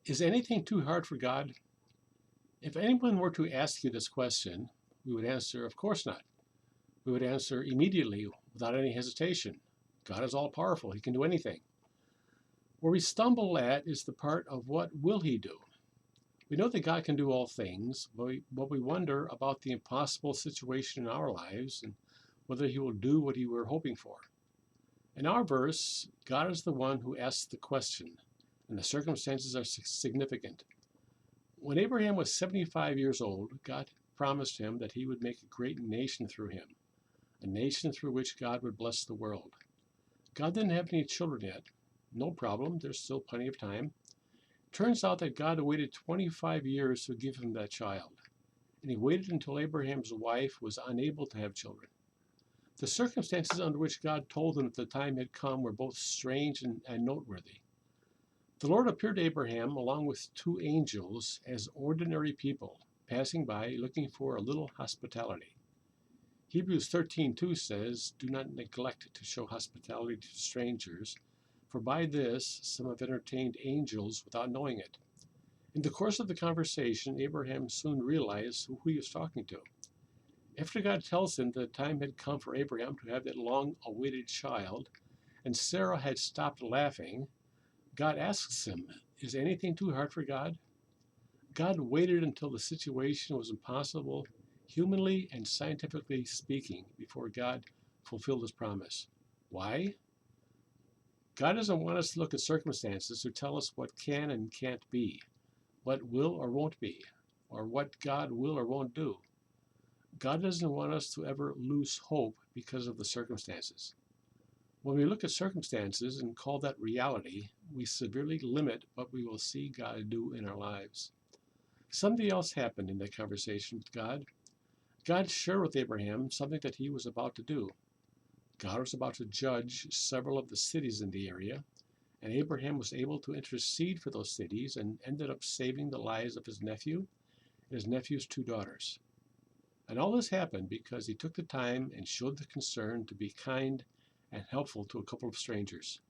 Is anything too hard for God? If anyone were to ask you this question, we would answer, of course not. We would answer immediately without any hesitation. God is all powerful, he can do anything. Where we stumble at is the part of what will he do? We know that God can do all things, but we wonder about the impossible situation in our lives and whether he will do what he were hoping for. In our verse, God is the one who asks the question, and the circumstances are significant. When Abraham was 75 years old, God promised him that he would make a great nation through him, a nation through which God would bless the world. God didn't have any children yet. No problem, there's still plenty of time. Turns out that God waited 25 years to give him that child, and he waited until Abraham's wife was unable to have children. The circumstances under which God told him that the time had come were both strange and noteworthy. The Lord appeared to Abraham along with two angels as ordinary people passing by looking for a little hospitality. Hebrews 13:2 says, "Do not neglect to show hospitality to strangers, for by this some have entertained angels without knowing it." In the course of the conversation, Abraham soon realized who he was talking to. After God tells him that the time had come for Abraham to have that long-awaited child, and Sarah had stopped laughing, God asks him, is anything too hard for God? God waited until the situation was impossible, humanly and scientifically speaking, before God fulfilled his promise. Why? God doesn't want us to look at circumstances to tell us what can and can't be, what will or won't be, or what God will or won't do. God doesn't want us to ever lose hope because of the circumstances. When we look at circumstances and call that reality, we severely limit what we will see God do in our lives. Something else happened in that conversation with God. God shared with Abraham something that he was about to do. God was about to judge several of the cities in the area, and Abraham was able to intercede for those cities and ended up saving the lives of his nephew and his nephew's two daughters. And all this happened because he took the time and showed the concern to be kind and helpful to a couple of strangers.